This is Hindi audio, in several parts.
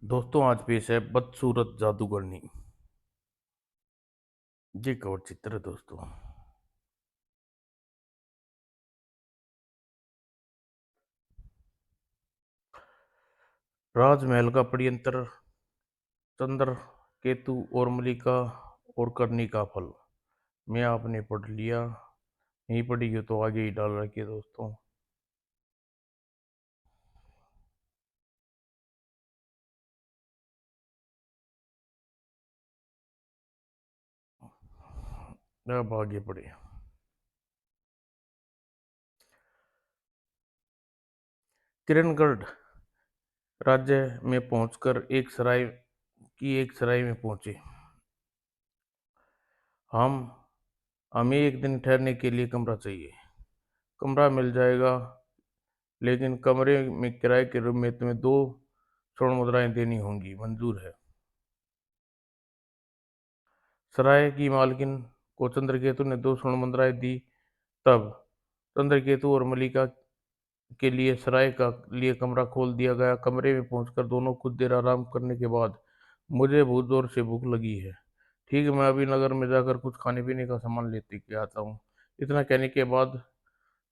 दोस्तों आज पेश है बदसूरत जादूगरनी। ये कवर चित्र है दोस्तों। राजमहल का परियंत्र, चंद्र केतु और मलिका और करनी का फल। मैं आपने पढ़ लिया, नहीं पढ़ी हो तो आगे ही डाल रखिए दोस्तों। अब आगे पढ़े। किरणगढ़ राज्य में पहुंचकर एक सराय में पहुंचे। हम हमें एक दिन ठहरने के लिए कमरा चाहिए। कमरा मिल जाएगा, लेकिन कमरे में किराए के रूम में तुम्हें 2 स्वर्ण मुद्राएं देनी होंगी। मंजूर है। सराय की मालकिन को चंद्रकेतु ने 2 स्वर्ण मुद्राएं दी। तब चंद्रकेतु और मलिका के लिए सराय का लिए कमरा खोल दिया गया। कमरे में पहुंचकर दोनों कुछ देर आराम करने के बाद, मुझे बहुत जोर से भूख लगी है। ठीक है, मैं अभी नगर में जाकर कुछ खाने पीने का सामान लेते के आता हूँ। इतना कहने के बाद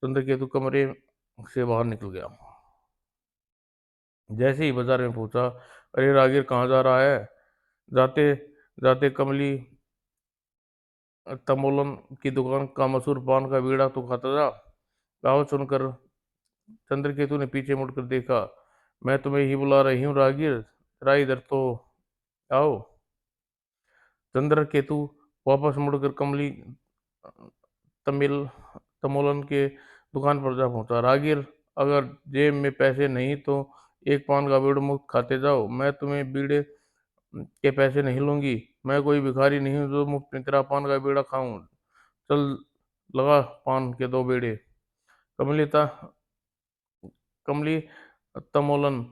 चंद्रकेतु कमरे से बाहर निकल गया। जैसे ही बाजार में पहुंचा, अरे रागिर कहाँ जा रहा है? जाते जाते कमली तमोलन की दुकान का मशहूर पान का बीड़ा तो खाता जा। कहावत सुनकर चंद्रकेतु ने पीछे मुड़कर देखा। मैं तुम्हें ही बुला रही हूँ रागिर, जरा इधर तो आओ। चंद्रकेतु वापस मुड़कर कमली तमिल तमोलन के दुकान पर जा पहुंचा। रागिर, अगर जेब में पैसे नहीं तो एक पान का बीड़ा मुफ्त खाते जाओ। मैं तुम्हें बीड़े के पैसे नहीं लूंगी। मैं कोई भिखारी नहीं हूँ जो मुफ्त में तेरा पान का बीड़ा खाऊं। चल, लगा पान के 2 बीड़े। कमलिता कमली तमोलन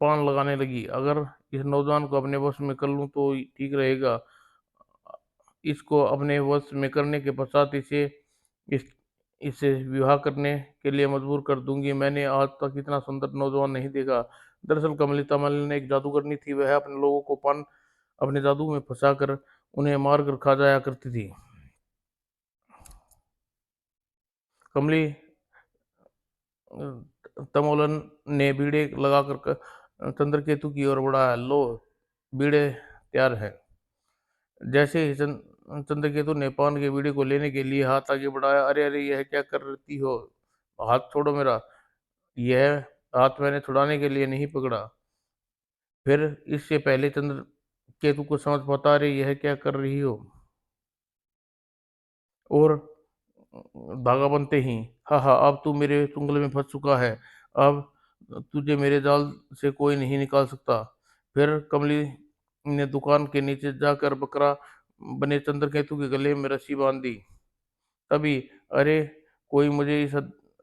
पान लगाने लगी। अगर इस नौजवान को अपने वश में कर लूं तो ठीक रहेगा। इसको अपने वश में करने के पश्चात इस इसे विवाह करने के लिए मजबूर कर दूंगी। मैंने आज तक इतना सुंदर नौजवान नहीं देखा। दरअसल कमलिता मलिन ने एक जादूगरनी थी। वह अपने लोगों को पान अपने जादू में फंसाकर उन्हें मार कर खा जाया करती थी। कमली तमोलन ने बीड़े लगाकर चंद्रकेतु की ओर बढ़ाया। लो, बीड़े तैयार हैं। जैसे ही चंद्रकेतु ने पान के बीड़े को लेने के लिए हाथ आगे बढ़ाया, अरे अरे, यह क्या करती हो? हाथ छोड़ो मेरा। यह हाथ मैंने छुड़ाने के लिए नहीं पकड़ा। फिर इससे पहले चंद्रकेतु को समझ पाता, अरे यह क्या कर रही हो, और धागा बनते ही, हाँ हाँ, अब तू मेरे चुंगल में फंस चुका है। अब तुझे मेरे जाल से कोई नहीं निकाल सकता। फिर कमली ने दुकान के नीचे जाकर बकरा बने चंद्रकेतु के गले में रस्सी बांध दी। तभी, अरे, कोई मुझे इस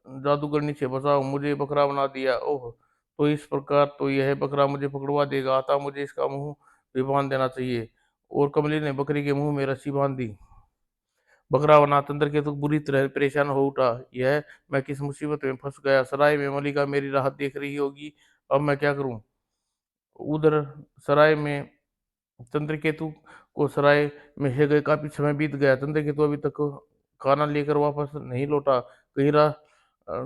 जादूगरनी से बचाओ, मुझे बकरा बना दिया। ओह, तो इस प्रकार तो यह बकरा मुझे पकड़वा देगा। अतः मुझे इसका मुंह भी बांध देना चाहिए। और कमली ने बकरी के मुंह में रस्सी बांध दी। बकरा बना चंद्रकेतु बुरी तरह परेशान हो उठा। यह मैं किस मुसीबत में फंस गया? सराय में मलिका मेरी राहत देख रही होगी। अब मैं क्या करूं? उधर सराय में चंद्रकेतु को सराय में है गए काफी समय बीत गया। चंद्रकेतु अभी तक खाना लेकर वापस नहीं लौटा। कहीं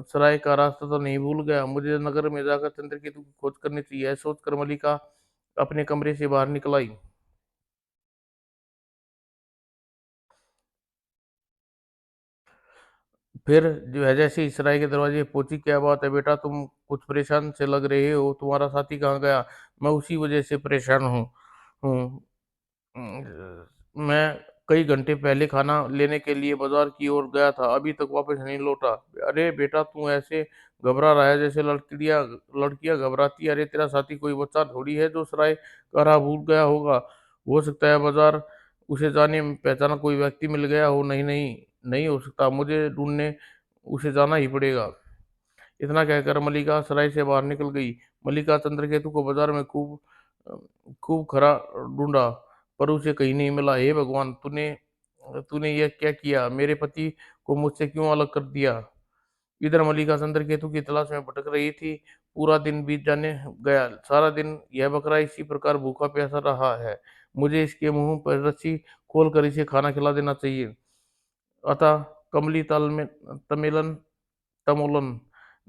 सराय का रास्ता तो नहीं भूल गया। मुझे नगर में जाकर चंद्रकेतु की खोज करनी चाहिए। यह सोचकर मलिका अपने कमरे से बाहर निकल आई। फिर जो है, जैसे ही सराय के दरवाजे पे पहुंची, क्या बात है बेटा, तुम कुछ परेशान से लग रहे हो? तुम्हारा साथी कहाँ गया? मैं उसी वजह से परेशान हूँ। मैं कई घंटे पहले खाना लेने के लिए बाजार की ओर गया था, अभी तक वापस नहीं लौटा। अरे बेटा, तू ऐसे घबरा रहा है जैसे लड़कियां लड़कियां घबराती है। अरे तेरा साथी कोई बच्चा थोड़ी है जो सराय का राह भूल गया होगा। हो सकता है बाजार उसे जाने में पहचाना कोई व्यक्ति मिल गया हो। नहीं नहीं, नहीं हो सकता। मुझे ढूंढने उसे जाना ही पड़ेगा। इतना कहकर मल्लिका सराय से बाहर निकल गई। मल्लिका चंद्रकेतु को बाजार में खूब खरा ढूंढा, पर उसे कहीं नहीं मिला। हे भगवान, तूने तूने यह क्या किया? मेरे पति को मुझसे क्यों अलग कर दिया? इधर मल्लिका चंद्रकेतु की तलाश में भटक रही थी। पूरा दिन बीत जाने गया। सारा दिन यह बकरा इसी प्रकार भूखा प्यासा रहा है। मुझे इसके मुँह पर रस्सी खोलकर इसे खाना खिला देना चाहिए। अतः कमली तमिलन तमोलन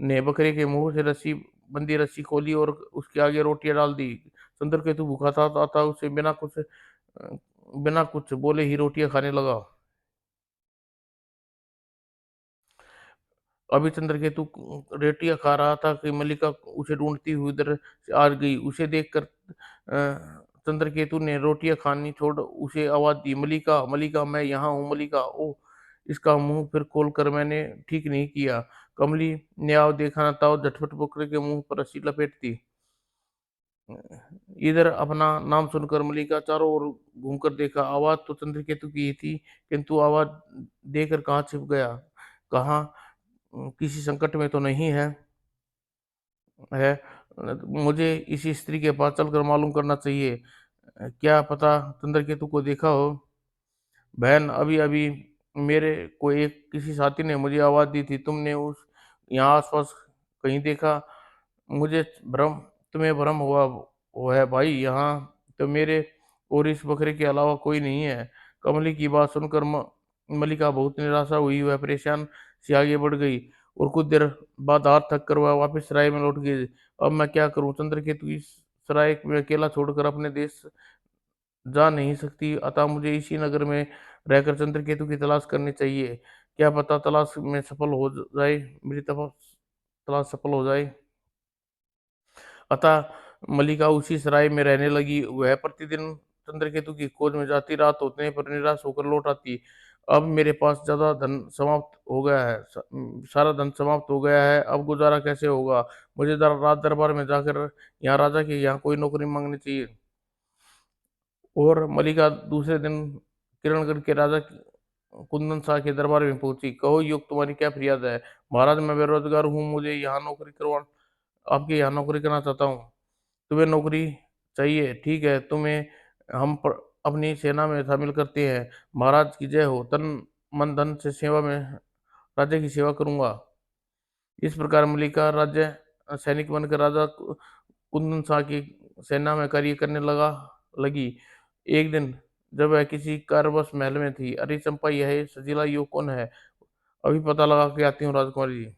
ने बकरे के मुंह से रस्सी बंदी रस्सी खोली और उसके आगे रोटियां डाल दी। चंद्रकेतु भूखा था अतः उसे बिना कुछ बोले ही रोटियां खाने लगा। अभी चंद्रकेतु रोटियां खा रहा था कि मल्लिका उसे ढूंढती हुई उधर से आ गई। उसे देखकर चंद्रकेतु ने रोटियां खानी छोड़ उसे आवाज दी, मल्लिका मल्लिका, मैं यहाँ हूँ मल्लिका। ओह, इसका मुंह फिर खोलकर मैंने ठीक नहीं किया। कमली ने आव देखा न था और झटपट बकरे के मुंह पर रस्सी लपेट दी। इधर अपना नाम सुनकर मल्लिका चारों ओर घूमकर देखा। आवाज तो चंद्रकेतु की ही थी, किंतु आवाज देकर कहाँ छिप गया। कहाँ किसी संकट में तो नहीं है। मुझे इसी स्त्री के पास चलकर मालूम करना चाहिए। क्या पता चंद्रकेतु को देखा हो। बहन, अभी अभी मेरे को एक किसी साथी ने मुझे आवाज दी थी, तुमने उस यहाँ आसपास कहीं देखा? मुझे भ्रम तुम्हें भ्रम हुआ वो है भाई, यहाँ तो मेरे और इस बकरे के अलावा कोई नहीं है। कमली की बात सुनकर मल्लिका बहुत निराशा हुई। वह परेशान से आगे बढ़ गई और कुछ देर बाद हाथ थक कर वह वापस सराय में लौट गई। अब मैं क्या करूं? चंद्रकेतु इस सराय में अकेला छोड़कर अपने देश जा नहीं सकती, अतः मुझे इसी नगर में रहकर चंद्रकेतु की तलाश करनी चाहिए। क्या पता तलाश में सफल हो जाए, मेरी तलाश सफल हो जाए। अतः मल्लिका उसी सराय में रहने लगी। वह प्रतिदिन चंद्रकेतु की खोज में जाती, रात होने पर निराश होकर लौट आती। अब मेरे पास ज्यादा धन समाप्त हो गया है, सारा धन समाप्त हो गया है, अब गुजारा कैसे होगा? मुझे राज दरबार में जाकर यहाँ राजा के यहाँ कोई नौकरी मांगनी चाहिए। और मल्लिका दूसरे दिन किरणगढ़ के राजा कुंदन शाह के दरबार में पहुंची। कहो युग, तुम्हारी क्या फरियाद है? महाराज, मैं बेरोजगार हूँ, मुझे यहाँ नौकरी करवा आपके यहाँ नौकरी करना चाहता हूँ। तुम्हें नौकरी चाहिए, ठीक है, तुम्हें अपनी सेना में शामिल करते हैं। महाराज की जय हो। तन मन धन से सेवा में राजा की सेवा करूंगा। इस प्रकार मल्लिका राज्य सैनिक बनकर राजा कुंदन शाह की सेना में कार्य करने लगी। एक दिन जब वह किसी कार्यवश महल में थी, अरे चंपा, यह सजीला युग कौन है? अभी पता लगा के आती हूँ राजकुमारी जी।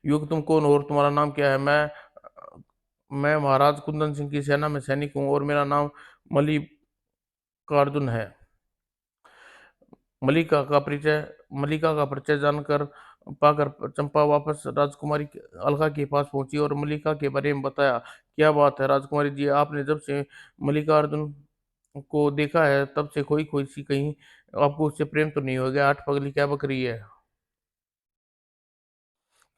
युग, तुम कौन हो और तुम्हारा नाम क्या है? मैं महाराज कुंदन सिंह की सेना में सैनिक हूँ और मेरा नाम मल्लिकार्जुन है। मल्लिका का परिचय जानकर पाकर चंपा वापस राजकुमारी अलका के पास पहुंची और मल्लिका के बारे में बताया। क्या बात है राजकुमारी जी, आपने जब से मल्लिकार्जुन को देखा है तब से खोई खोई सी, कहीं आपको उससे प्रेम तो नहीं हो गया? आठ पगली क्या बकरी है।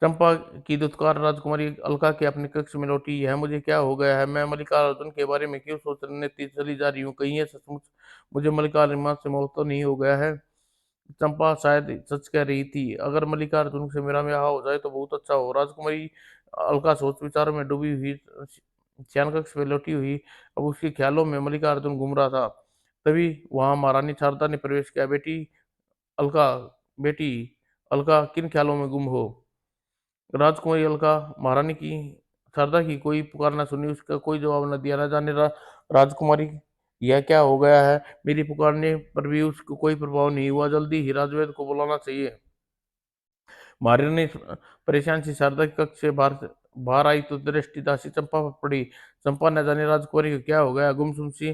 चंपा की दुत्कार राजकुमारी अलका के अपने कक्ष में लौटी। है, मुझे क्या हो गया है? मैं मल्लिकार्जुन के बारे में क्यों सोचने चली जा रही हूँ? कहीं ये सचमुच मुझे मल्लिकार्जुन से मोह तो नहीं हो गया है? चंपा शायद सच कह रही थी। अगर मल्लिकार्जुन से मेरा ब्याह हो जाए तो बहुत अच्छा हो। राजकुमारी अलका सोच विचार में डूबी हुई शयन कक्ष में लौटी हुई। अब उसके ख्यालों में मल्लिकार्जुन घूम रहा था। तभी वहां महारानी शारदा ने प्रवेश किया। अलका बेटी अलका, किन ख्यालों में गुम हो? राजकुमारी अलका महारानी की शारदा की कोई पुकार न सुनी, उसका कोई जवाब न दिया। न जाने राजकुमारी यह क्या हो गया है? मेरी पुकारने पर भी उसको कोई प्रभाव नहीं हुआ। जल्दी ही राजवैद्य को बुलाना चाहिए। महारानी ने परेशान सी शारदा के कक्ष से बाहर आई तो दृष्टि दासी चंपा पर पड़ी। चंपा, न जाने राजकुमारी को क्या हो गया, गुमसुम सी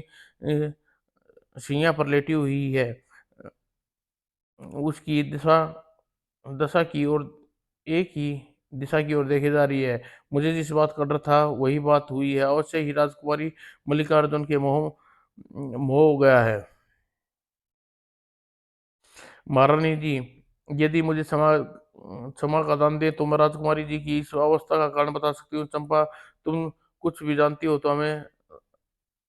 शैया पर लेटी हुई है। उसकी दिशा दशा की ओर एक ही दिशा की ओर देखे जा रही है। मुझे जिस बात का डर था वही बात हुई है। अवश्य ही राजकुमारी मल्लिकार्जुन के मोह मोह हो गया है। महारानी जी, यदि मुझे क्षमा का दान दे तो मैं राजकुमारी जी की इस अवस्था का कारण बता सकती हूँ। चंपा, तुम कुछ भी जानती हो तो हमें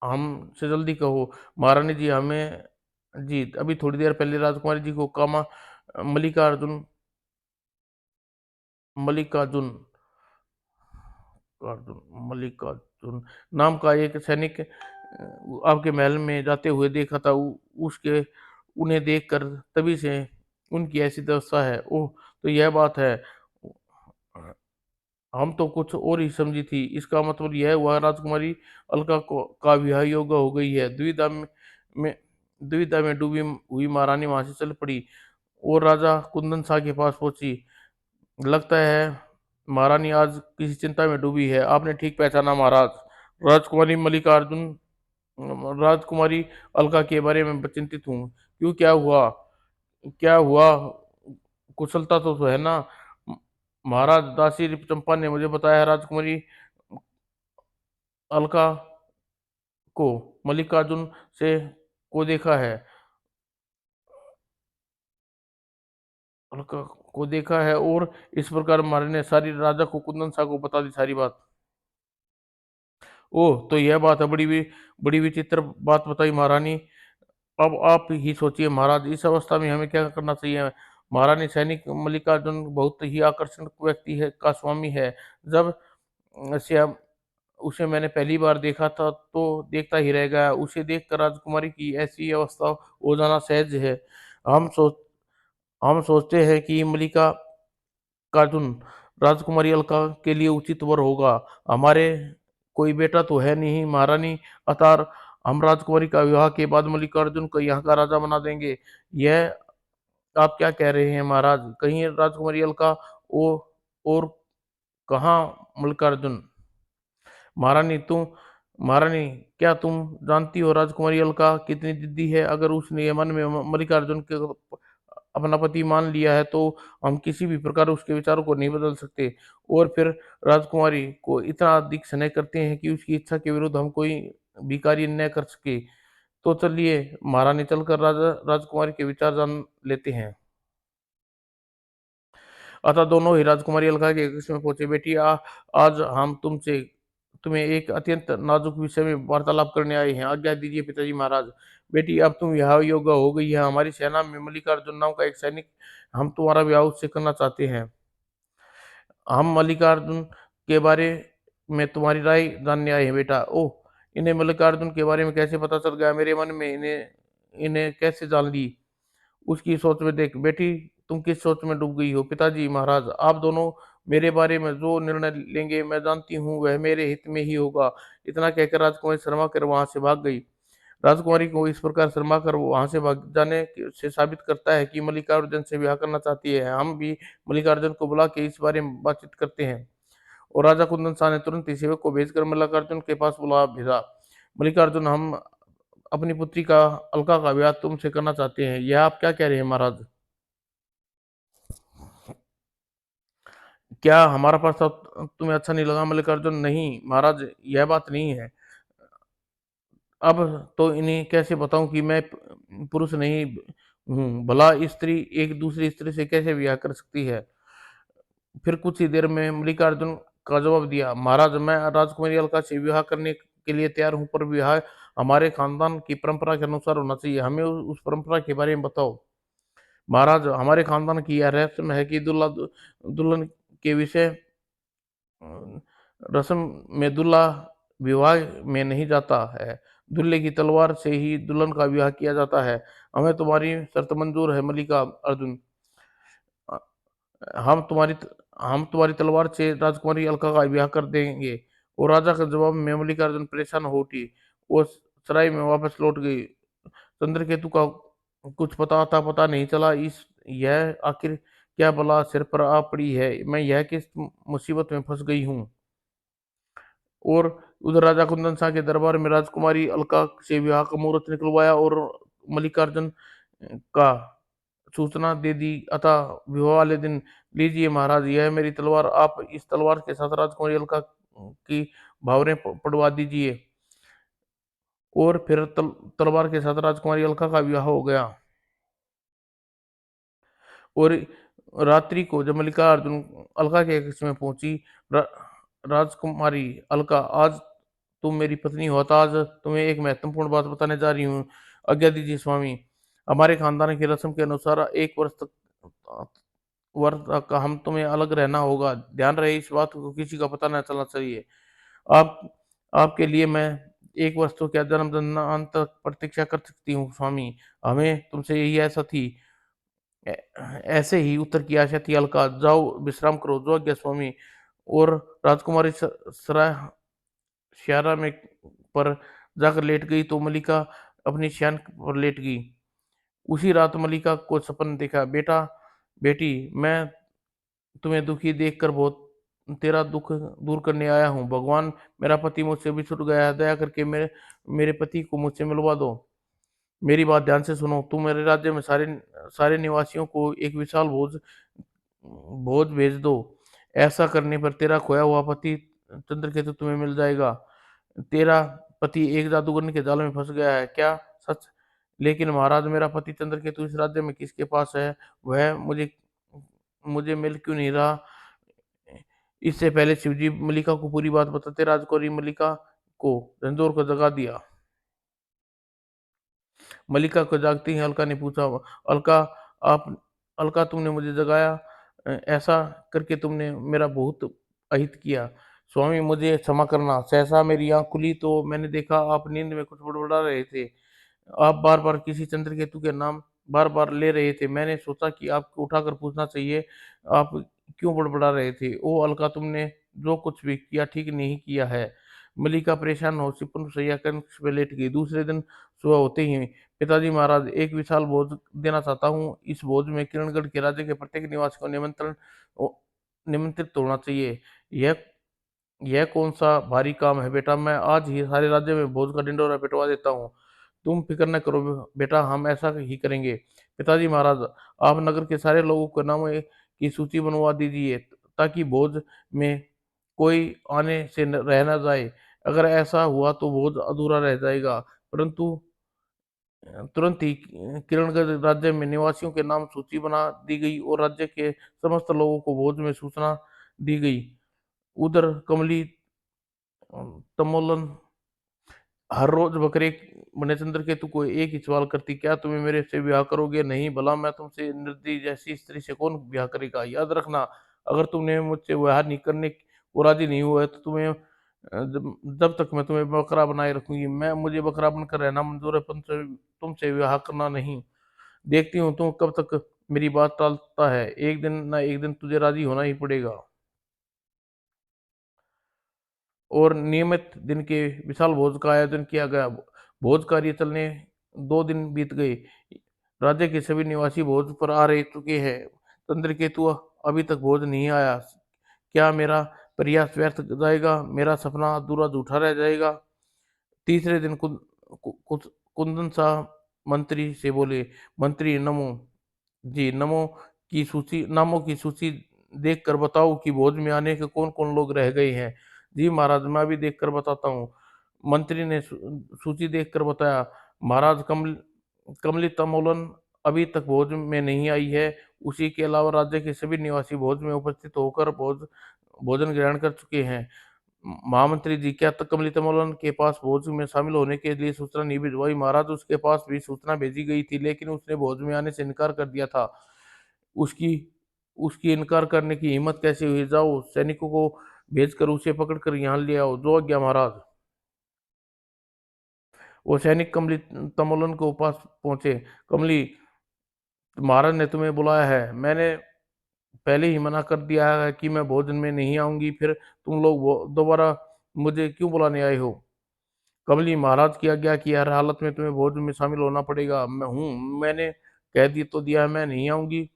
हमसे जल्दी कहो। महारानी जी, हमें जी अभी थोड़ी देर पहले राजकुमारी जी को कामा मल्लिकार्जुन मल्लिकार्जुन अर्जुन मल्लिकार्जुन नाम का एक सैनिक आपके महल में जाते हुए देखा था। उसके उन्हें देखकर तभी से उनकी ऐसी दशा है। ओह, तो यह बात है। हम तो कुछ और ही समझी थी। इसका मतलब यह हुआ राजकुमारी अलका को का विवाह योग्य हो गई है। में दुविधा में डूबी हुई महारानी वहां से चल पड़ी और राजा कुंदन शाह के पास पहुंची। लगता है महारानी आज किसी चिंता में डूबी है। आपने ठीक पहचाना महाराज। राजकुमारी मल्लिकार्जुन राजकुमारी अलका के बारे में चिंतित हूँ। क्यों, क्या हुआ? क्या हुआ? कुशलता तो है ना? म- महाराज, दासी चंपा ने मुझे बताया राजकुमारी अलका को मल्लिकार्जुन से को देखा है। अलका को देखा है और इस प्रकार महाराज ने सारी राजा को कुंदन शाह को बता दी सारी बात। ओह, तो यह बात है, बड़ी विचित्र बात बताई महारानी। अब आप ही सोचिए महाराज, इस अवस्था में हमें क्या करना चाहिए? महारानी सैनिक मल्लिकार्जुन बहुत ही आकर्षक व्यक्ति है का स्वामी है। जब श्याम उसे मैंने पहली बार देखा था तो देखता ही रह गया। उसे देखकर राजकुमारी की ऐसी अवस्था हो जाना सहज है। हम सोच हम सोचते हैं कि मल्लिका कार्जुन राजकुमारी अलका के लिए उचित वर होगा। हमारे कोई बेटा तो है नहीं महारानी, अतः हम राजकुमारी का विवाह के बाद मल्लिकार्जुन को यहाँ का राजा बना देंगे। यह आप क्या कह रहे हैं महाराज? कहीं राजकुमारी अलका ओ और कहाँ मल्लिकार्जुन? महारानी तुम महारानी, क्या तुम जानती हो राजकुमारी अलका कितनी जिद्दी है? अगर उसने ये मन में मल्लिकार्जुन के अपना पति मान लिया है तो हम किसी भी प्रकार उसके विचारों को नहीं बदल सकते। और फिर राजकुमारी को इतना अधिक स्नेह करते हैं कि उसकी इच्छा के विरुद्ध हम कोई भी कार्य न कर सके। तो चलिए महारानी, चलकर राजा राजकुमारी के विचार जान लेते हैं। अतः दोनों ही राजकुमारी अलका के कक्ष में पहुंचे। बेटी, आज हम तुम्हें एक अत्यंत नाजुक विषय में वार्तालाप करने आए हैं। आज्ञा दीजिए पिताजी महाराज। बेटी, अब तुम यहाँ योग्य हो गई है हमारी सेना में मल्लिकार्जुन नाम का एक सैनिक। हम तुम्हारा विवाह उससे करना चाहते हैं। हम मल्लिकार्जुन के बारे में तुम्हारी राय जानने आए हैं बेटा। ओह, इन्हें मल्लिकार्जुन के बारे में कैसे पता चल गया? मेरे मन में इन्हें इन्हें कैसे जान ली? उसकी सोच में देख बेटी, तुम किस सोच में डूब गई हो? पिताजी महाराज, आप दोनों मेरे बारे में जो निर्णय लेंगे मैं जानती हूँ वह मेरे हित में ही होगा। इतना कहकर राजकुमारी शर्मा कर वहां से भाग गई। राजकुमारी को इस प्रकार शर्मा कर वो वहां से भाग जाने से साबित करता है कि मल्लिकार्जुन से ब्याह करना चाहती है। हम भी मल्लिकार्जुन को बुला के इस बारे में बातचीत करते हैं। और राजा कुंदन शाह ने तुरंत ही सेवक को भेजकर मल्लिकार्जुन के पास बुला भेजा। मल्लिकार्जुन, हम अपनी पुत्री का अलका का ब्याह तुमसे करना चाहते हैं। यह आप क्या कह रहे हैं महाराज? क्या हमारा प्रस्ताव तुम्हें अच्छा नहीं लगा मल्लिकार्जुन? नहीं महाराज, यह बात नहीं है। अब तो इन्हें कैसे बताऊं कि मैं पुरुष नहीं हूँ? भला स्त्री एक दूसरी स्त्री से कैसे ब्याह कर सकती है? फिर कुछ ही देर में मल्लिकार्जुन का जवाब दिया, महाराज, मैं राजकुमारी अलका से विवाह करने के लिए तैयार हूँ, पर विवाह हमारे खानदान की परंपरा के अनुसार होना चाहिए। हमें उस परंपरा के बारे में बताओ। महाराज, हमारे खानदान की यह रस्म है कि दुल्हन के विषय रस्म में दूल्हा विवाह में नहीं जाता है। दूल्हे की तलवार से ही दुल्हन का विवाह किया जाता है। हमें तुम्हारी शर्त मंजूर है मल्लिका अर्जुन। हम तुम्हारी हम तुम्हारी तलवार से राजकुमारी अलका का ब्याह कर देंगे। और राजा के जवाब में मल्लिकार्जुन परेशान हो उठी। वो सराय में वापस लौट गई। चंद्रकेतु का कुछ पता नहीं चला। इस यह आखिर क्या बला सिर पर आ पड़ी है? मैं यह किस मुसीबत में फंस गई हूँ? और उधर राजा कुंदन शाह के दरबार में राजकुमारी अलका से विवाह का मुहूर्त निकलवाया और मल्लिकार्जुन का सूचना दे दी। अतः विवाह वाले दिन, लीजिए महाराज, यह मेरी तलवार, आप इस तलवार के साथ राजकुमारी अलका की भावरें पड़वा दीजिए। और फिर तलवार के साथ राजकुमारी अलका का विवाह हो गया। और रात्रि को जब मल्लिका अर्जुन अलका के कक्ष में पहुंची, रा, राजकुमारी अलका, आज तुम मेरी पत्नी हो, तो आज तुम्हें एक महत्वपूर्ण बात बताने जा रही हूँ। आज्ञा दीजिए स्वामी। हमारे खानदान की रस्म के अनुसार एक वर्ष तक हम तुम्हें अलग रहना होगा। ध्यान रहे, इस बात को किसी का पता न चलना चाहिए। आप आपके लिए मैं एक वर्ष तो क्या, जन्म जन्मांत तक प्रतीक्षा कर सकती हूँ स्वामी। हमें तुमसे यही आशा थी। ऐसे ही उत्तर की आशा थी अलका। जाओ विश्राम करो, जो आज्ञा स्वामी। और राजकुमारी सराय श्यारा में पर जाकर लेट गई तो मल्लिका अपनी शयन पर लेट गई। उसी रात मल्लिका को सपना देखा, बेटा बेटी मैं तुम्हें दुखी देखकर बहुत तेरा दुख दूर करने आया हूँ। भगवान मेरा पति मुझसे बिछुड़ गया है, दया करके मेरे मेरे पति को मुझसे मिलवा दो। मेरी बात ध्यान से सुनो, तुम मेरे राज्य में सारे सारे निवासियों को एक विशाल भोज भोज भेज दो। ऐसा करने पर तेरा खोया हुआ पति चंद्रकेतु तुम्हें मिल जाएगा। तेरा पति एक जादूगरनी के जाल में फंस गया है क्या? सच? लेकिन महाराज मेरा पति चंद्रकेतु इस राज्य में किसके पास है? वह मुझे मुझे मिल क्यों नहीं रहा? इससे पहले शिवजी मल्लिका को पूरी बात बताते राजकुमारी मल्लिका को झंझोर को जगा दिया। मल्लिका को जागते ही अलका ने पूछा, अलका आप अलका तुमने मुझे जगाया, ऐसा करके तुमने मेरा बहुत अहित किया। स्वामी मुझे क्षमा करना। सहसा मेरी आंख खुली तो मैंने देखा आप नींद में कुछ बड़बड़ा रहे थे। आप बार-बार किसी चंद्रकेतु के नाम बार-बार ले रहे थे। मैंने सोचा कि आपको उठाकर पूछना चाहिए, आप क्यों बड़बड़ा रहे थे? ओह! अलका तुमने जो कुछ भी किया ठीक नहीं किया है। मल्लिका परेशान हो सिकुड़ शैया कक्ष में लेट गई। दूसरे दिन सुबह होते ही पिताजी महाराज एक विशाल भोज देना चाहता हूँ। इस भोज में किरणगढ़ के राज्य के प्रत्येक निवासी को निमंत्रित होना चाहिए। यह यह कौन-सा भारी काम है बेटा, मैं आज ही सारे राज्य में भोज का ढिंढोरा पिटवा देता हूँ। तुम फ़िक्र न करो बेटा, हम ऐसा ही करेंगे। पिताजी महाराज, आप नगर के सारे लोगों के नामों की सूची बनवा दीजिए ताकि भोज में कोई आने से न रह ना जाए। अगर ऐसा हुआ तो भोज अधूरा रह जाएगा। परंतु तुरंत ही किरणगढ़ राज्य में निवासियों के नाम सूची बना दी गई और राज्य के समस्त लोगों को भोज में सूचना दी गई। उधर कमली तमोलन हर रोज बकरे मणिचंद्र केतु को एक ही सवाल करती, क्या तुम्हें मेरे से ब्याह करोगे? नहीं भला मैं तुमसे निर्दयी जैसी स्त्री से कौन ब्याह करेगा? याद रखना, अगर तुमने मुझसे ब्याह नहीं करने को राजी नहीं हुआ है तो तुम्हें जब जब तक मैं तुम्हें बकरा बनाए रखूंगी। मैं मुझे बकरा बनकर रहना मंजूर है, तुमसे तुमसे ब्याह करना नहीं। देखती हूँ तुम कब तक मेरी बात टालता है, एक दिन ना एक दिन तुझे राजी होना ही पड़ेगा। और नियमित दिन के विशाल भोज का आयोजन किया गया। भोज कार्य चलने 2 दिन बीत गए। राज्य के सभी निवासी भोज पर आ रह चुके हैं। चंद्रकेतु अभी तक भोज नहीं आया। क्या मेरा प्रयास व्यर्थ जाएगा? मेरा सपना अधूरा झूठा रह जाएगा? तीसरे दिन कुंदन शाह मंत्री से बोले, मंत्री नमो जी, नामों की सूची देखकर बताओ कि भोज में आने के कौन-कौन लोग रह गए हैं। जी महाराज, मैं अभी देखकर बताता हूँ। मंत्री ने सूची देखकर बताया, महाराज कमली तमोलन अभी तक भोज में नहीं आई है। उसी के अलावा राज्य के सभी निवासी भोज में उपस्थित होकर भोजन ग्रहण कर चुके हैं। महामंत्री जी, क्या कमली तमोलन के पास भोज में शामिल होने के लिए सूचना नहीं भिजवाई? महाराज उसके पास भी सूचना भेजी गई थी लेकिन उसने भोज में आने से इनकार कर दिया था। उसकी उसकी इनकार करने की हिम्मत कैसे हुई? जाओ सैनिकों को भेजकर उसे पकड़ कर यहाँ ले आओ। जो आज्ञा महाराज। वो सैनिक कमली तमोलन के पास पहुंचे। कमली, महाराज ने तुम्हें बुलाया है। मैंने पहले ही मना कर दिया है कि मैं भोजन में नहीं आऊंगी, फिर तुम लोग दोबारा मुझे क्यों बुलाने आए हो? कमली, महाराज की आज्ञा की हर हालत में तुम्हें भोज में शामिल होना पड़ेगा। मैंने कह दी तो दिया है, मैं नहीं आऊंगी।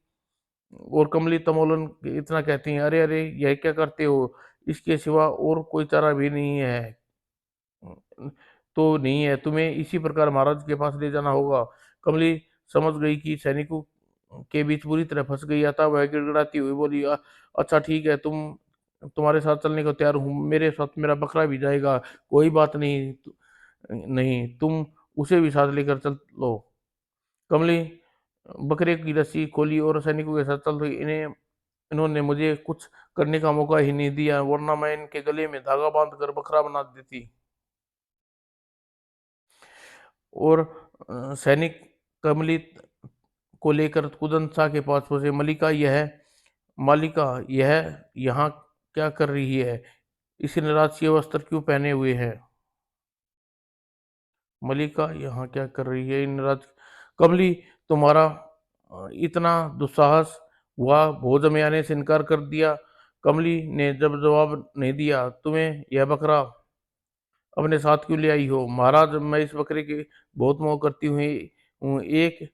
और कमली तमोलन इतना कहती हैं, अरे अरे यह क्या करते हो? इसके सिवा और कोई चारा भी नहीं है। तो नहीं है, तुम्हें इसी प्रकार महाराज के पास ले जाना होगा। कमली समझ गई कि सैनिकों के बीच बुरी तरह फंस गई। अतः वह गिड़गिड़ाती हुई बोली, अच्छा ठीक है, तुम्हारे साथ चलने को तैयार हूँ। मेरे साथ मेरा बकरा भी जाएगा। कोई बात नहीं, नहीं तुम उसे भी साथ लेकर चल लो। कमली बकरे की रस्सी खोली और सैनिकों के साथ चल रही। इन्होंने मुझे कुछ करने का मौका ही नहीं दिया, वरना मैं इनके गले में धागा बांधकर बकरा बना देती। और सैनिक कमली को लेकर कुदन शाह के पास पहुंचे। मालिका यह यहाँ क्या कर रही है? इसने राजकीय वस्त्र क्यों पहने हुए हैं? मलिका यहाँ क्या कर रही है? इन राज कमली, तुम्हारा इतना दुस्साहस हुआ, भोज में आने से इनकार कर दिया। कमली ने जब जवाब नहीं दिया, तुम्हें यह बकरा अपने साथ क्यों ले आई हो? महाराज, मैं इस बकरे की बहुत मोह करती हूँ, एक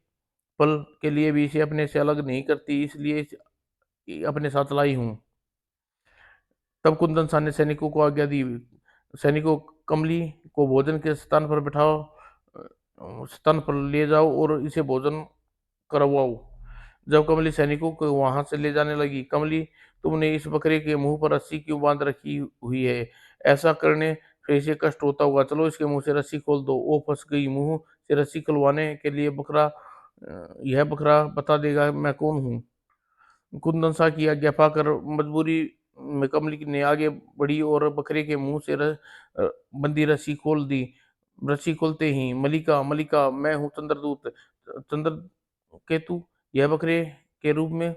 पल के लिए भी इसे अपने से अलग नहीं करती, इसलिए इसे अपने साथ लाई हूँ। तब कुंदन शाह ने सैनिकों को आज्ञा दी, सैनिकों, कमली को भोजन के स्थान पर बिठाओ, स्थान पर ले जाओ और इसे भोजन करवाओ। जब कमली सैनिकों को वहां से ले जाने लगी, कमली, तुमने इस बकरे के मुंह पर रस्सी क्यों बांध रखी हुई है? ऐसा करने से इसे कष्ट होता होगा, चलो इसके मुंह से रस्सी खोल दो। ओ फंस गई, मुंह से रस्सी खुलवाने के लिए यह बकरा बता देगा मैं कौन हूँ। कुंदन शाह की आज्ञा पाकर मजबूरी में कमली ने आगे बढ़ी और बकरे के मुंह से बंदी रस्सी खोल दी। रस्सी खोलते ही, मलिका, मलिका, मैं हूँ चंद्रदूत, चंद्रकेतु, यह बकरे के रूप में।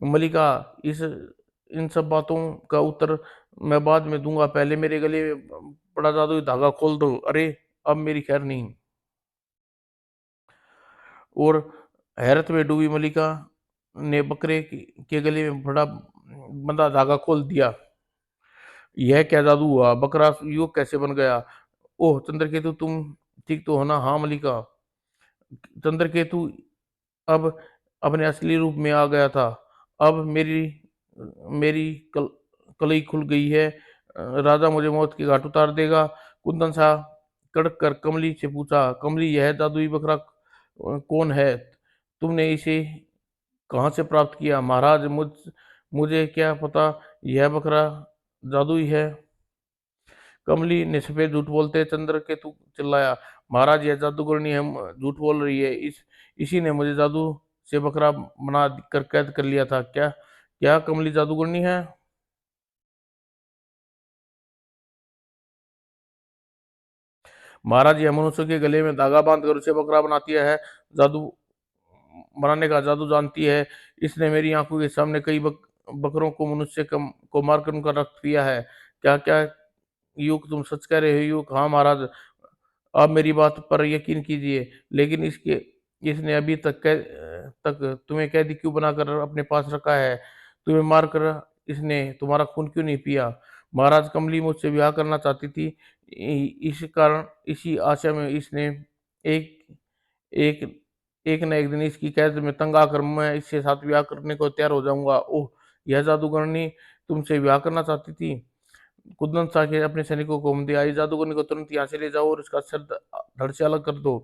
मलिका, इस इन सब बातों का उत्तर मैं बाद में दूंगा, पहले मेरे गले में पड़ा जादुई धागा खोल दो। अरे, अब मेरी खैर नहीं। और हैरत में डूबी मलिका ने बकरे के गले में बड़ा बंधा धागा खोल दिया। यह क्या जादू हुआ? बकरा युवक कैसे बन गया? ओह चंद्रकेतु, तुम ठीक तो हो ना? हाँ मलिका। चंद्रकेतु अब अपने असली रूप में आ गया था। अब मेरी मेरी कलई खुल गई है। राजा मुझे मौत के घाट उतार देगा। कुंदन शाह कड़क कर कमली से पूछा, कमली, यह जादुई बकरा कौन है? तुमने इसे कहाँ से प्राप्त किया? महाराज, मुझे क्या पता यह बकरा जादुई है। कमली ने सफेद झूठ बोलते चंद्रकेतु चिल्लाया, महाराज, यह जादूगरनी हम झूठ बोल रही है। इसी ने मुझे जादू से बकरा बना कर कैद कर लिया था। क्या क्या कमली जादूगरनी है? महाराज, यह मनुष्य के गले में धागा बांध कर उसे बकरा बनाती है, जादू बनाने का जादू जानती है। इसने मेरी आंखों के सामने कई बकरों को मनुष्य को मारकर उनका रक्त पिया है। क्या क्या युग, तुम सच कह रहे हो युग? हाँ महाराज, आप मेरी बात पर यकीन कीजिए। लेकिन इसने अभी तक तुम्हें कैदी क्यों बनाकर अपने पास रखा है? तुम्हें मारकर इसने तुम्हारा खून क्यों नहीं पिया? महाराज, कमली मुझसे ब्याह करना चाहती थी, इस कारण, इसी आशा में इसने एक एक एक न एक दिन इसकी कैद में तंग आकर मैं इसके साथ ब्याह करने को तैयार हो जाऊंगा। ओह, यह जादूगरनी तुमसे ब्याह करना चाहती थी? कुदरत शाह के अपने सैनिकों को हुक्म दिया, इस जादूगरनी को तुरंत यहाँ से ले जाओ और इसका सर धड़ से अलग कर दो।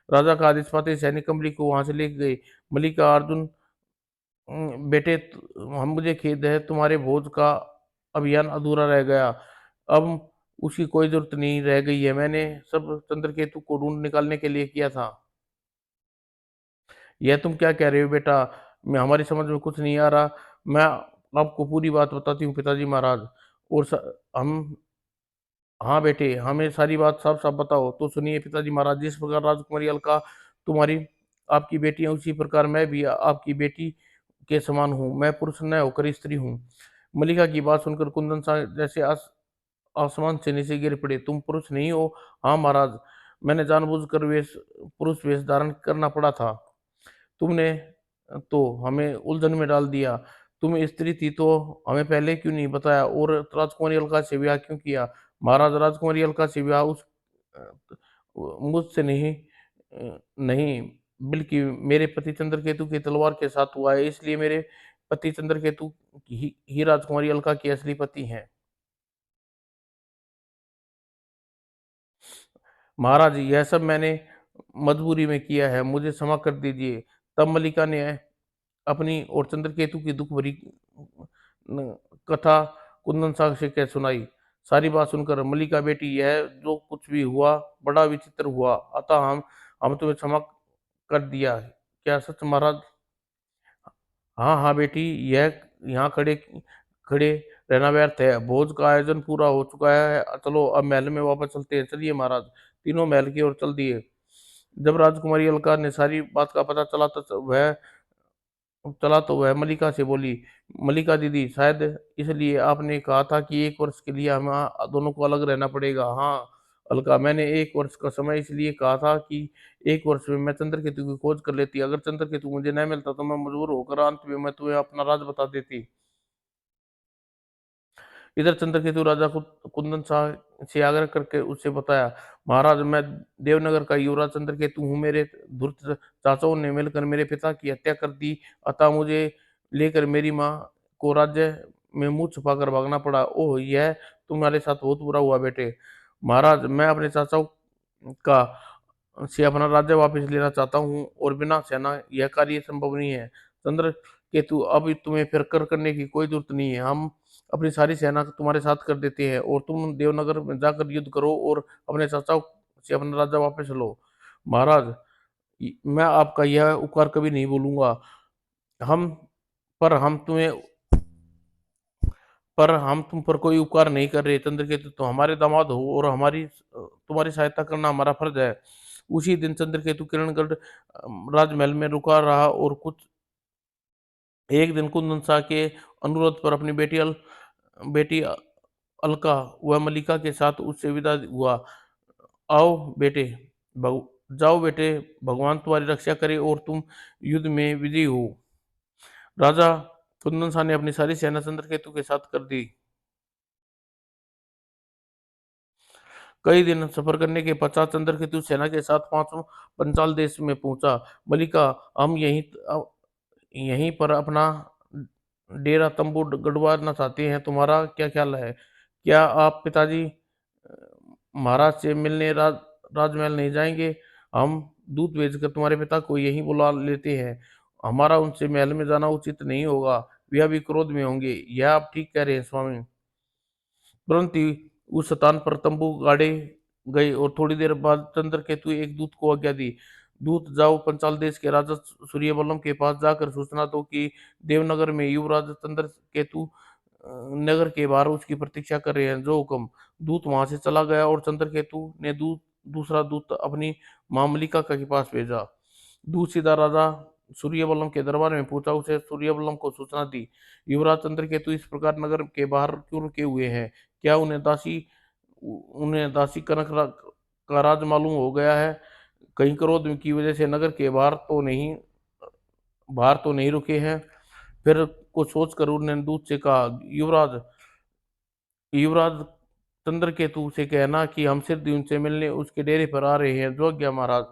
राजा का आदेश पाते ही सैनिक कमली को वहां से ले गए। मलिका, अर्जुन, बेटे, हम, मुझे खेद है, तुम्हारे भोज का अभियान अधूरा रह गया। अब उसकी कोई जरूरत नहीं रह गई है। मैंने सब चंद्रकेतु को ढूंढ निकालने के लिए किया था। यह तुम क्या कह रहे हो बेटा? मैं, हमारी समझ में कुछ नहीं आ रहा। मैं आपको पूरी बात बताती हूँ पिताजी महाराज। और हम, हाँ बेटे, हमें सारी बात साफ साफ बताओ। तो सुनिए पिताजी महाराज, जिस प्रकार राजकुमारी अलका तुम्हारी आपकी बेटी है, उसी प्रकार मैं भी आपकी बेटी के समान हूँ। मैं पुरुष न होकर स्त्री हूँ। मलिका की बात सुनकर कुंदन सा जैसे आसमान से नीचे गिर पड़े। तुम पुरुष नहीं हो? हाँ महाराज, मैंने जानबूझकर पुरुष वेश धारण करना पड़ा था। तुमने तो हमें उलझन में डाल दिया। तुम स्त्री थी तो हमें पहले क्यों नहीं बताया और राजकुमारी अलका से ब्याह क्यों किया? महाराज, राजकुमारी अलका से ब्याह अ, मुझसे नहीं, बल्कि मेरे पति चंद्रकेतु की तलवार के साथ हुआ है। इसलिए मेरे पति चंद्रकेतु ही राजकुमारी अलका की असली पति हैं। महाराज, यह सब मैंने मजबूरी में किया है, मुझे क्षमा कर दीजिए। तब मलिका ने अपनी और चंद्रकेतु की दुख भरी कथा कुंदन साहब से कह सुनाई। सारी बात सुनकर मलिका, बेटी, यह जो कुछ भी हुआ बड़ा विचित्र हुआ, अतः हम तुम्हें क्षमा कर दिया है। क्या सच महाराज? हाँ हाँ बेटी, यह यहाँ खड़े खड़े रहना व्यर्थ है। भोज का आयोजन पूरा हो चुका है, चलो अब महल में वापस चलते हैं। चलिए महाराज। तीनों महल की ओर चल दिए। जब राजकुमारी अलका ने सारी बात का पता चला तो वह मलिका से बोली, मलिका दीदी, शायद इसलिए आपने कहा था कि 1 वर्ष के लिए हम दोनों को अलग रहना पड़ेगा। हाँ अलका, मैंने 1 वर्ष का समय इसलिए कहा था कि 1 वर्ष में मैं चंद्रकेतु की खोज कर लेती। अगर चंद्रकेतु मुझे नहीं मिलता तो मैं मजबूर होकर अंत में मैं तुम्हें अपना राज बता देती। इधर चंद्रकेतु राजा कुंदन शाह से आग्रह करके उससे बताया, महाराज मैं देवनगर का युवराज चंद्रकेतु हूँ। मेरे धूर्त चाचाओं ने मिलकर मेरे पिता की हत्या कर दी, अतः मुझे लेकर मेरी माँ को राज्य में मुँह छुपाकर भागना पड़ा। ओह! यह तुम्हारे साथ बहुत बुरा हुआ बेटे। महाराज मैं अपने चाचाओं का से अपना राज्य वापस लेना चाहता हूँ और बिना सेना यह कार्य संभव नहीं है। चंद्रकेतु अब तुम्हें फिर करने की कोई जरूरत नहीं है। हम अपनी सारी सेना तुम्हारे साथ कर देते हैं और तुम देवनगर में जाकर युद्ध करो और अपने चाचाओं से अपना राज्य वापस लो। महाराज मैं आपका यह उपकार कभी नहीं भूलूंगा। हम हम तुम्हें हम तुम पर कोई उपकार नहीं कर रहे। चंद्रकेतु तो हमारे दामाद हो और हमारी तुम्हारी सहायता करना हमारा फर्ज है। उसी दिन चंद्रकेतु किरणगढ़ राजमहल में रुका रहा और कुछ एक दिन कुंदन शाह के अनुरोध पर अपनी बेटी अलका व मलिका के साथ उससे विदा हुआ। आओ बेटे, भग, जाओ बेटे, भगवान तुम्हारी रक्षा करे और तुम युद्ध में विजयी हो। राजा कुंदन शाह ने अपनी सारी सेना चंद्रकेतु के साथ कर दी। कई दिन सफर करने के पश्चात चंद्रकेतु सेना के साथ पांचों पंचाल देश में पहुंचा। मलिका, हम यहीं पर अपना डेरा तंबू गड़वाना चाहते हैं, तुम्हारा क्या ख्याल है? क्या आप पिताजी महाराज से मिलने राजमहल नहीं जाएंगे? हम दूत भेजकर तुम्हारे पिता को यहीं बुला लेते हैं। हमारा उनसे महल में जाना उचित नहीं होगा, वह भी क्रोध में होंगे। यह आप ठीक कह रहे हैं स्वामी। तुरंत ही उस स्थान पर तंबू गाड़े गए और थोड़ी देर बाद चंद्रकेतु एक दूत को आज्ञा दी, दूत जाओ पंचाल देश के राजा सूर्यबलम के पास जाकर सूचना दो कि देवनगर में युवराज चंद्रकेतु नगर के बाहर उसकी प्रतीक्षा कर रहे हैं, जो हुक्म। दूत वहां से चला गया और चंद्रकेतु ने दूसरा दूत अपनी मामलिका के पास भेजा। दूत सीधा राजा सूर्यबलम के दरबार में पहुंचा, उसे सूर्यबलम को सूचना दी, युवराज चंद्रकेतु इस प्रकार नगर के बाहर क्यों रुके हुए हैं? क्या उन्हें दासी का राज मालूम हो गया है? कहीं क्रोध की वजह से नगर के बाहर तो नहीं रुके हैं? फिर कुछ सोचकर उन्होंने दूत से कहा, युवराज चंद्रकेतु से कहना कि हम सिर्फ उनसे मिलने उसके डेरे पर आ रहे हैं। जो आज्ञा महाराज।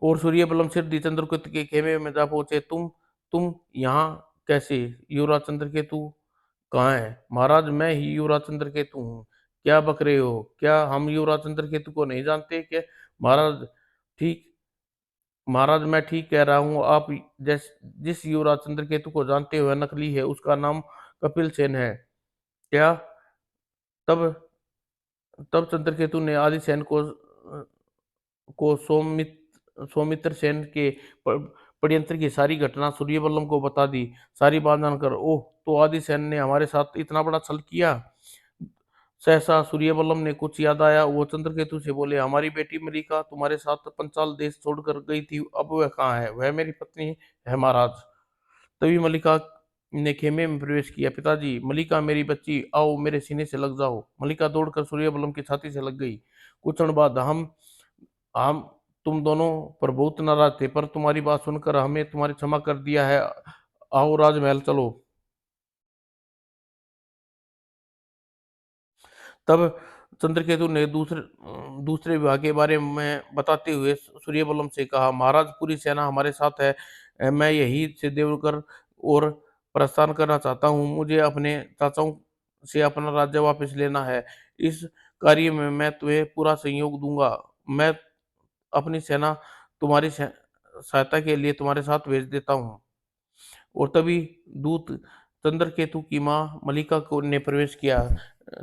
और सूर्यबलम सिद्धि चंद्रकेतु के खेमे में जा पहुंचे। तुम यहाँ कैसे? युवराज चंद्रकेतु कहाँ है? महाराज मैं ही युवराज चंद्रकेतु हूँ। क्या बक रहे हो? क्या हम युवराज चंद्रकेतु को नहीं जानते क्या? महाराज ठीक महाराज मैं ठीक कह रहा हूँ। आप जिस युवराज चंद्रकेतु को जानते हुए नकली है, उसका नाम कपिल सेन है। क्या? तब तब चंद्रकेतु ने आदि सेन को सौमित्र सेन के षड्यंत्र की सारी घटना सूर्यबल्लम को बता दी। सारी बात जानकर, ओह, तो आदि सेन ने हमारे साथ इतना बड़ा छल किया। सहसा सूर्यबल्लम ने कुछ याद आया। वो चंद्रकेतु से बोले, हमारी बेटी मलिका तुम्हारे साथ पंचाल देश छोड़कर गई थी, अब वह कहाँ है? वह मेरी पत्नी है महाराज। तभी मलिका ने खेमे में प्रवेश किया। पिताजी, मलिका मेरी बच्ची, आओ मेरे सीने से लग जाओ। मलिका दौड़कर सूर्यबलम की छाती से लग गई। कुछ क्षण बाद हम तुम दोनों पर बहुत नाराज थे, पर तुम्हारी बात सुनकर हमें तुम्हारी क्षमा कर दिया है। आओ राजमहल चलो। तब चंद्रकेतु ने दूसरे विवाह के बारे में बताते हुए सूर्यबलम से कहा, महाराज पूरी सेना हमारे साथ है। मैं यही से देवकर और प्रस्थान करना चाहता हूँ। मुझे अपने चाचाओं से अपना राज्य वापस लेना है। इस कार्य में मैं तुम्हें पूरा सहयोग दूंगा। मैं अपनी सेना तुम्हारी सहायता के लिए तुम्हारे साथ भेज देता हूँ। और तभी दूत चंद्रकेतु की माँ मलिका को ने प्रवेश किया।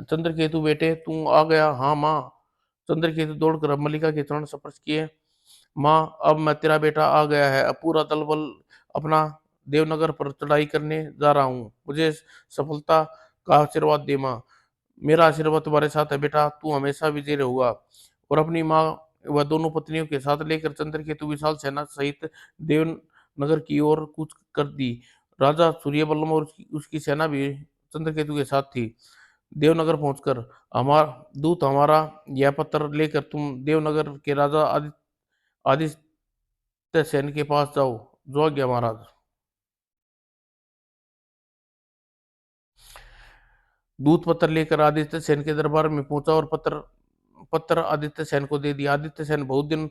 चंद्रकेतु बेटे तू आ गया? हाँ माँ। चंद्रकेतु दौड़कर मलिका के चरण स्पर्श किए। माँ अब मैं तेरा बेटा आ गया है। अब पूरा दल बल अपना देवनगर पर चढ़ाई करने जा रहा हूँ। मुझे सफलता का आशीर्वाद दे माँ। मेरा आशीर्वाद तुम्हारे साथ है बेटा, तू हमेशा विजय रहूंगा। और अपनी माँ व दोनों पत्नियों के साथ लेकर चंद्रकेतु विशाल सेना सहित देवनगर की ओर कूच कर दी। राजा सूर्यबल्लम और उसकी सेना भी चंद्रकेतु के साथ थी। देवनगर पहुंचकर हमारा यह पत्र लेकर तुम देवनगर के राजा आदित्य सेन के पास जाओ। जो आज्ञा महाराज। दूत पत्र लेकर आदित्य सेन के दरबार में पहुंचा और पत्र पत्र आदित्य सेन को दे दिया। आदित्य सेन, बहुत दिन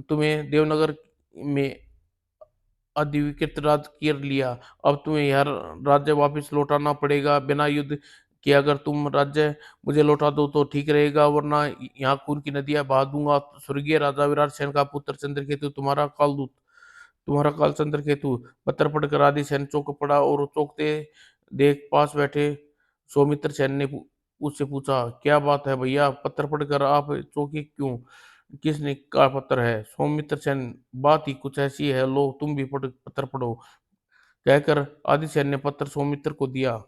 तुम्हें देवनगर में अधिविकृत राज कर लिया, अब तुम्हें यह राज्य वापस लौटाना पड़ेगा बिना युद्ध के। अगर तुम राज्य मुझे लौटा दो तो ठीक रहेगा, वरना यहाँ खून की नदियां बहा दूंगा। स्वर्गीय राजा विराट सेन का पुत्र चंद्रकेतु, तुम्हारा काल चंद्रकेतु। पत्र पढ़कर आदि सेन चौंक पड़ा और चौंकते देख पास बैठे सौमित्र सेन ने उससे पूछा, क्या बात है भैया, पत्र पढ़कर आप चौंके क्यों? किसने का पत्र है? सौमित्र सेन, बात ही कुछ ऐसी है, लो तुम भी पत्र पढ़ो, कहकर आदि सेन ने पत्र सौमित्र को दिया।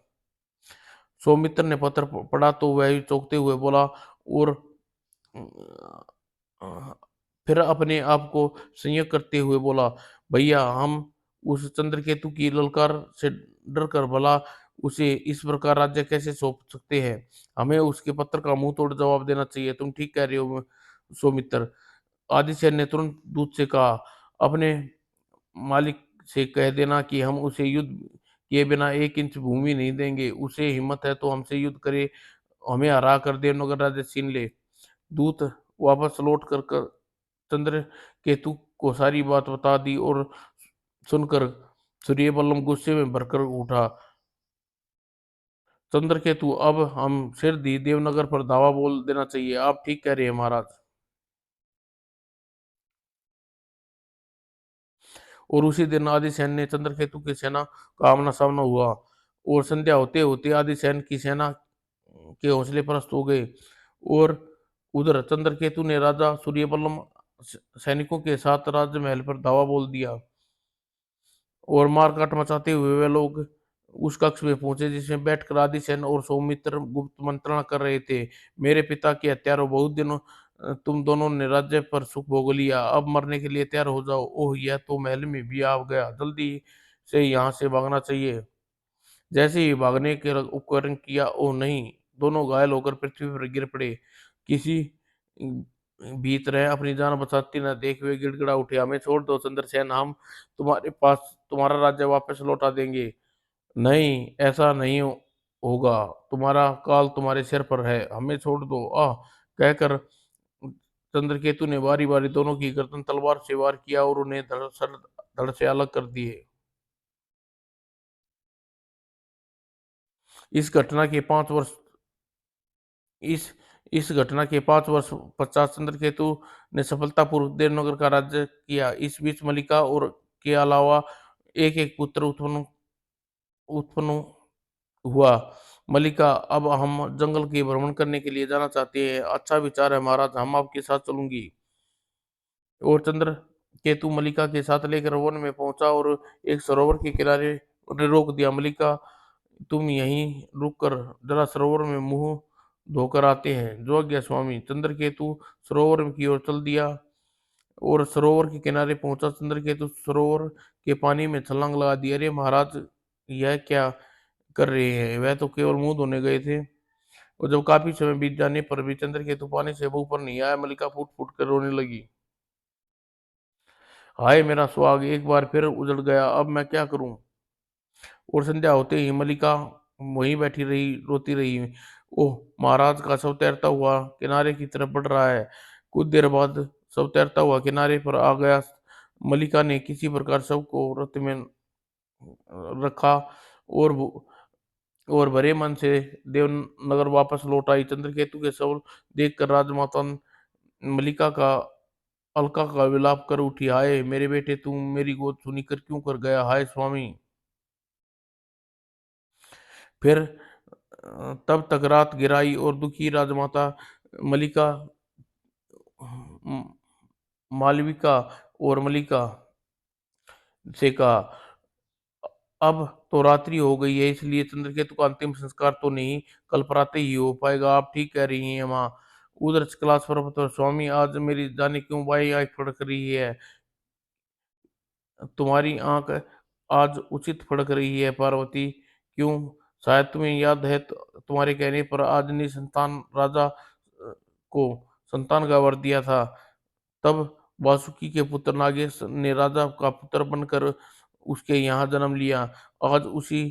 सौमित्र ने पत्र पढ़ा तो वह भी चौंकते हुए बोला, और अ, फिर अपने आप को संयत करते हुए बोला, भैया हम उस चंद्रकेतु की ललकार से डर कर भला उसे इस प्रकार राज्य कैसे सौंप सकते हैं? हमें उसके पत्र का मुंह तोड़ जवाब देना चाहिए। तुम ठीक कह रहे हो सौमित्र, आदिसेन ने तुरंत दूत से कहा, अपने मालिक से कह देना कि हम उसे युद्ध किए बिना 1 इंच भूमि नहीं देंगे। उसे हिम्मत है तो हमसे युद्ध करे, हमें हरा कर देवनगर राज्य छीन ले। दूत वापस लौट कर चंद्रकेतु को सारी बात बता दी और सुनकर सूर्यबल्लम गुस्से में भरकर उठा। चंद्रकेतु, अब हम सिर दी देवनगर पर दावा बोल देना चाहिए। आप ठीक कह रहे हैं महाराज। और उसी दिन आदिसेन ने चंद्रकेतु की सेना का आमना सामना हुआ, और संध्या होते होते आदिसेन की सेना के हौसले पस्त हो गए। और उधर चंद्रकेतु ने राजा सूर्यबल्लम सैनिकों के साथ राजमहल पर धावा बोल दिया, और मारकाट मचाते हुए वे लोग उस कक्ष में पहुंचे जिसमें बैठकर आदिसेन और सौमित्र गुप्त मंत्रणा कर रहे थे। मेरे पिता के हत्यारों, बहुत दिनों तुम दोनों ने राज्य पर सुख भोग लिया, अब मरने के लिए तैयार हो जाओ। ओह, यह तो महल में भी आ गया, जल्दी से यहाँ से भागना चाहिए। जैसे ही भागने के उपकरण किया, ओह नहीं, दोनों घायल होकर पृथ्वी पर गिर पड़े। किसी भी तरह अपनी जान बचाती न देख वे गिड़गिड़ा उठे, हमें छोड़ दो चंद्रसेन, हम तुम्हारे पास तुम्हारा राज्य वापस लौटा देंगे। नहीं, ऐसा नहीं होगा, तुम्हारा काल तुम्हारे सिर पर है, हमें छोड़ दो, आह, कहकर चंद्रकेतु ने बारी बारी दोनों की गर्दन तलवार से वार किया और उन्हें धड़ से अलग कर दिए। इस घटना के 5 वर्ष इस इस घटना के 5 वर्ष पश्चात चंद्रकेतु ने सफलतापूर्वक देवनगर का राज्य किया। इस बीच मलिका और के अलावा एक एक पुत्र उत्पन्न उत्पन्न हुआ। मलिका, अब हम जंगल के भ्रमण करने के लिए जाना चाहते हैं। अच्छा विचार है महाराज, हम आपके साथ चलूंगी। और चंद्र केतु मलिका के साथ लेकर वन में पहुंचा और एक सरोवर के किनारे उन्हें रोक दिया। मलिका, तुम यहीं रुक कर जरा सरोवर में मुंह धोकर आते हैं। जो आज्ञा स्वामी। चंद्रकेतु सरोवर की ओर चल दिया और सरोवर के किनारे पहुंचा। चंद्रकेतु सरोवर के पानी में छलांग लगा दी। अरे महाराज, यह क्या कर रहे हैं? वह तो केवल मुंह धोने गए थे। और जब काफी समय बीत जाने पर भी चंद्रकेतु पानी से ऊपर नहीं आया, मलिका फूट फूट कर रोने लगी। हाय मेरा सुहाग, एक बार फिर उजड़ गया, अब मैं क्या करूं? और संध्या होते ही मलिका वहीं बैठी रही, रोती रही। ओह, महाराज का शव तैरता हुआ किनारे की तरफ बढ़ रहा है। कुछ देर बाद शव तैरता हुआ किनारे पर आ गया। मलिका ने किसी प्रकार शव को रथ में रखा और और भरे मन से देवनगर वापस लौट आई। चंद्रकेतु के शव देखकर राजमाता मलिका का अलका का विलाप कर उठी। हाय मेरे बेटे, तुम मेरी गोद सुनी कर क्यों कर गया? हाय स्वामी। फिर तब तक रात गिराई और दुखी राजमाता मलिका म- मालविका और मलिका से कहा, अब तो रात्रि हो गई है, इसलिए चंद्रकेतु का अंतिम संस्कार तो नहीं, कल प्रातः ही हो पाएगा। आप ठीक कह रही हैं माँ। उधर कैलाश पर्वत पर स्वामी, आज मेरी जाने क्यों बाई आंख फड़क रही है? तुम्हारी आंख आज उचित फड़क रही है पार्वती। क्यों? शायद तुम्हें याद है, तुम्हारे कहने पर आज ने संतान राजा को संतान का वर दिया था। तब वासुकी के पुत्र नागेश ने राजा का पुत्र बनकर उसके यहाँ जन्म लिया। आज उसी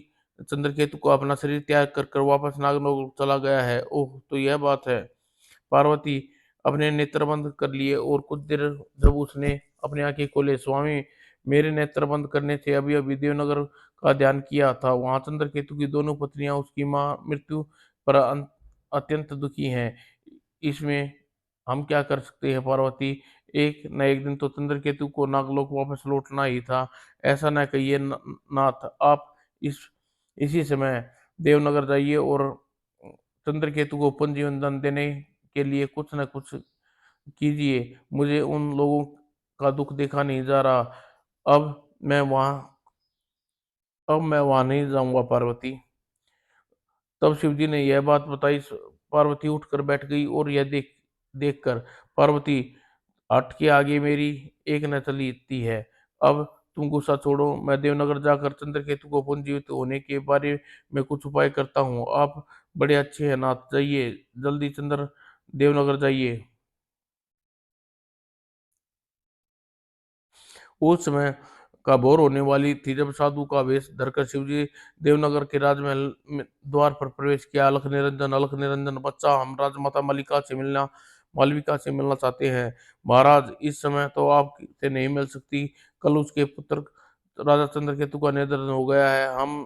चंद्रकेतु को अपना शरीर त्याग कर वापस नागलोक चला गया है। ओह! तो यह बात है। पार्वती अपने नेत्र बंद कर लिए और कुछ देर जब उसने अपनी आंखें खोले, स्वामी मेरे नेत्र बंद करने से अभी-अभी देवनगर का ध्यान किया था। वहाँ चंद्रकेतु की दोनों पत्नियाँ उसकी माँ मृत्यु पर अत्यंत दुखी हैं। इसमें हम क्या कर सकते हैं पार्वती? एक न एक दिन तो चंद्रकेतु को नागलोक वापस लौटना ही था। ऐसा न कहिए नाथ, आप इस इसी समय देवनगर जाइए और चंद्रकेतु को पुनर्जीवन दान देने के लिए कुछ न कुछ कीजिए। मुझे उन लोगों का दुःख देखा नहीं जा रहा। अब मैं वहाँ अब मैं वहाँ नहीं जाऊँगा पार्वती। तब शिवजी ने यह बात बताई। पार्वती उठकर बैठ गई और यह देखकर पार्वती हट के आगे मेरी एक न चलती है। अब तुम गुस्सा छोड़ो, मैं देवनगर जाकर चंद्रकेतु को पुनर्जीवित होने के बारे में कुछ उपाय करता हूँ। आप बड़े अच्छे हैं नाथ, जाइए जल्दी चंद्र देवनगर जाइए। उस समय का भोर होने वाली थी जब साधु का वेश धरकर शिवजी देवनगर के राजमहल में द्वार पर प्रवेश किया। अलख निरंजन बच्चा, हम राजमाता मालविका से मिलना चाहते हैं। महाराज इस समय तो आपसे नहीं मिल सकती। कल उसके पुत्र राजा चंद्रकेतु का निधन हो गया है। हम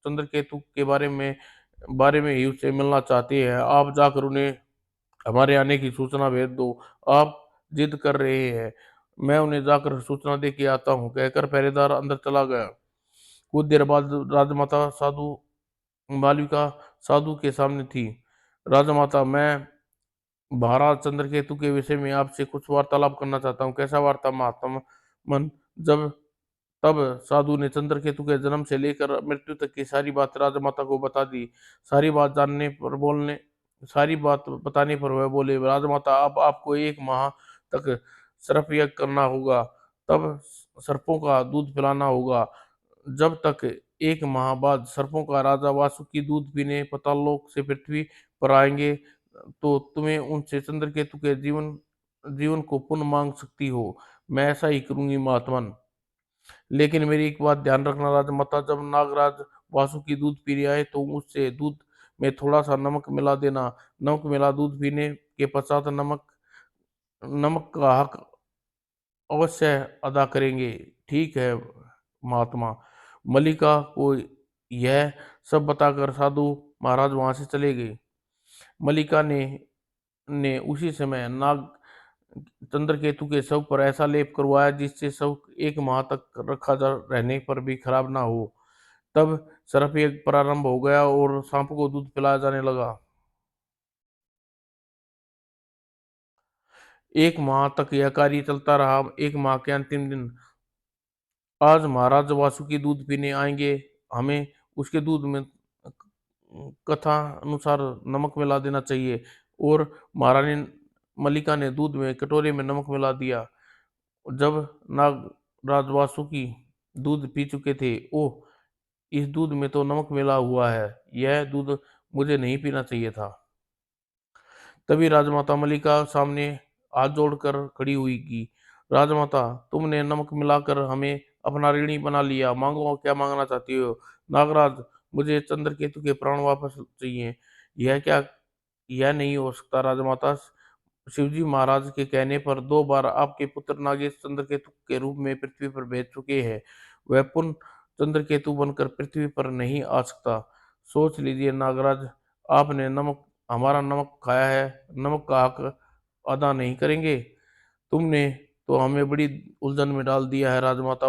चंद्रकेतु के बारे में ही उससे मिलना चाहते हैं। आप जाकर उन्हें हमारे आने की सूचना भेज दो। आप जिद कर रहे हैं, मैं उन्हें जाकर सूचना दे के आता हूँ, कहकर पहरेदार अंदर चला गया। कुछ देर बाद राजमाता साधु मालविका साधु के सामने थी। राजमाता, मैं महाराज चंद्रकेतु के विषय में आपसे कुछ वार्तालाप करना चाहता हूँ। कैसा वार्ता महात्मा मन? जब तब साधु ने चंद्रकेतु के जन्म से लेकर मृत्यु तक की सारी बात राजमाता को बता दी। सारी बात जानने पर बोलने सारी बात बताने पर वह बोले, राजमाता अब आपको 1 माह तक सर्प यज्ञ करना होगा, तब सर्पों का दूध पिलाना होगा। जब तक 1 माह बाद सर्पों का राजा वासुकी दूध पीने पाताललोक से पृथ्वी पर आएंगे, तो तुम्हें उनसे चंद्रकेतु के जीवन जीवन को पुनः मांग सकती हो। मैं ऐसा ही करूंगी महात्मन। लेकिन मेरी एक बात ध्यान रखना राजमाता, जब नागराज वासुकी दूध पीने आए तो उससे दूध में थोड़ा सा नमक मिला देना। नमक मिला दूध पीने के पश्चात नमक नमक का हक अवश्य अदा करेंगे। ठीक है महात्मा। मल्लिका को यह सब बताकर साधु महाराज वहां से चले गए। मल्लिका ने उसी समय नाग चंद्रकेतु के शव पर ऐसा लेप करवाया जिससे शव 1 माह तक रखा जा रहने पर भी खराब ना हो। तब सर्प यज्ञ प्रारंभ हो गया और सांप को दूध पिलाया जाने लगा। 1 माह तक यह कार्य चलता रहा। 1 माह के अंतिम दिन आज महाराज वासुकी दूध पीने आएंगे। हमें उसके दूध में कथा अनुसार नमक मिला देना चाहिए। और महारानी मल्लिका ने दूध में कटोरे में नमक मिला दिया। जब नागराज वासुकी दूध पी चुके थे, ओह! इस दूध में तो नमक मिला हुआ है। यह दूध मुझे नहीं पीना चाहिए था। तभी राजमाता मल्लिका सामने हाथ जोड़कर खड़ी हुई कि राजमाता, तुमने नमक मिलाकर हमें अपना ऋणी बना लिया। मांगो, क्या मांगना चाहती हो? नागराज, मुझे चंद्रकेतु के प्राण वापस चाहिए। यह क्या यह नहीं हो सकता राजमाता। शिवजी महाराज के कहने पर 2 बार आपके पुत्र नागेश चंद्रकेतु के रूप में पृथ्वी पर भेज चुके हैं। वह पुनः चंद्रकेतु बनकर पृथ्वी पर नहीं आ सकता। सोच लीजिए नागराज, आपने हमारा नमक खाया है, नमक का हक अदा नहीं करेंगे? तुमने तो हमें बड़ी उलझन में डाल दिया है राजमाता।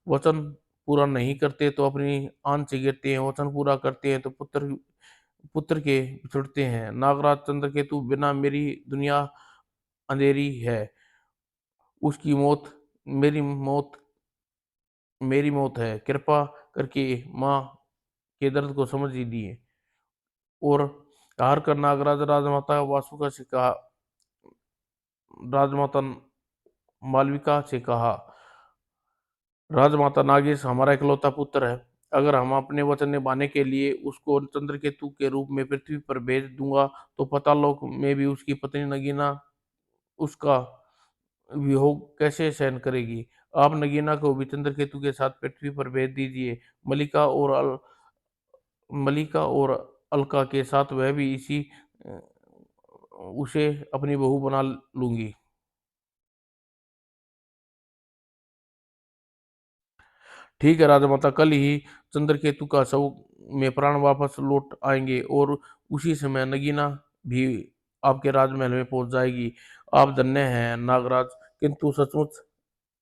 वचन पूरा नहीं करते तो अपनी आन से गिरते हैं, वचन पूरा करते हैं तो पुत्र पुत्र के बिछुड़ते हैं। नागराज चंद्रकेतु बिना मेरी दुनिया अंधेरी है। उसकी मौत मेरी मौत है। कृपा करके माँ के दर्द को समझ लीजिए। और हार कर नागराज राजमाता वासुका से कहा राजमाता मालविका से कहा, राजमाता नागेश हमारा इकलौता पुत्र है। अगर हम अपने वचन निभाने के लिए उसको चंद्रकेतु के रूप में पृथ्वी पर भेज दूंगा तो पतालोक में भी उसकी पत्नी नगीना उसका वियोग कैसे सहन करेगी? आप नगीना को भी चंद्रकेतु के साथ पृथ्वी पर भेज दीजिए। मल्लिका और मलिका और अलका के साथ वह भी इसी अ, उसे अपनी बहू बना लूंगी। ठीक है राजमाता, कल ही चंद्रकेतु का शव में प्राण वापस लौट आएंगे और उसी समय नगीना भी आपके राजमहल में पहुंच जाएगी। आप धन्य हैं नागराज, किंतु सचमुच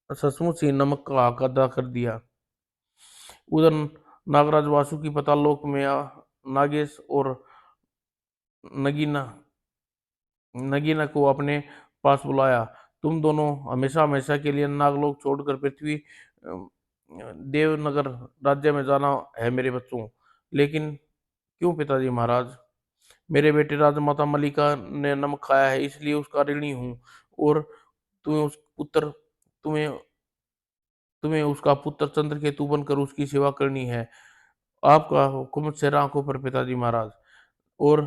सचमुच ही नमक का हक अदा कर दिया। उधर नागराज वासुकी पाताल लोक में नागेश और नगीना नगीना को अपने पास बुलाया। तुम दोनों हमेशा हमेशा के लिए नागलोक छोड़कर पृथ्वी देवनगर राज्य में जाना है मेरे बच्चों। लेकिन क्यों पिताजी महाराज? मेरे बेटे राजमाता मलिका ने नमक खाया है, इसलिए उसका ऋणी हूँ। और तुम्हें उस पुत्र तुम्हें तुम्हें उसका पुत्र चंद्रकेतु बनकर उसकी सेवा करनी है। आपका हुक्म से आंखों पर पिताजी महाराज। और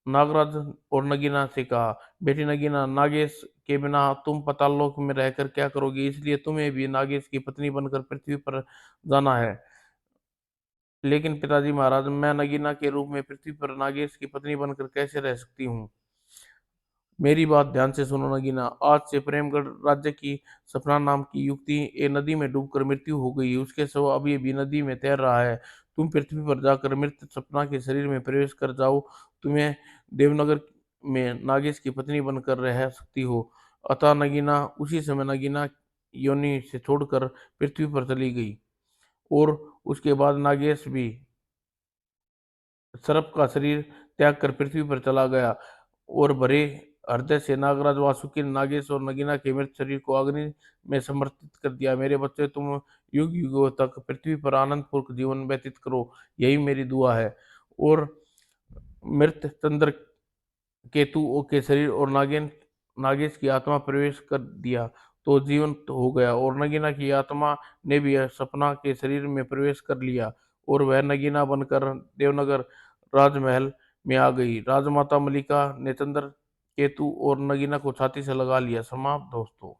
नागराज और नगीना से कहा, बेटी नगीना, नागेश के बिना तुम पाताल लोक में रहकर क्या करोगी, इसलिए तुम्हें भी नागेश की पत्नी बनकर पृथ्वी पर जाना है। लेकिन पिताजी महाराज, मैं नगीना के रूप में पृथ्वी पर नागेश की पत्नी बनकर कैसे रह सकती हूँ? मेरी बात ध्यान से सुनो नगीना, आज से प्रेमगढ़ राज्य की सपना नाम की युवती ए नदी में डूबकर मृत्यु हो गई। उसके शव अभी भी नदी में तैर रहा है। तुम पृथ्वी पर जाकर मृत सपना के शरीर में प्रवेश कर जाओ। तुम्हें देवनगर में नागेश की पत्नी बनकर रह सकती हो। अतः नगीना उसी समय नगीना योनि से छोड़कर पृथ्वी पर चली गई। और उसके बाद नागेश भी सर्प का शरीर त्याग कर पृथ्वी पर चला गया। और भरे हृदय से नागराज वासुकी ने नागेश और नगीना के मृत शरीर को अग्नि में समर्पित कर दिया। मेरे बच्चे, तुम युग युगों तक पृथ्वी पर आनंद पूर्वक जीवन व्यतीत करो, यही मेरी दुआ है। और मृत चंद्र केतु के शरीर और नागेश की आत्मा प्रवेश कर दिया तो जीवंत हो गया। और नगीना की आत्मा ने भी यह सपना के शरीर में प्रवेश कर लिया और वह नगीना बनकर देवनगर राजमहल में आ गई। राजमाता मलिका ने चंद्र केतु और नगीना को छाती से लगा लिया। समाप्त दोस्तों।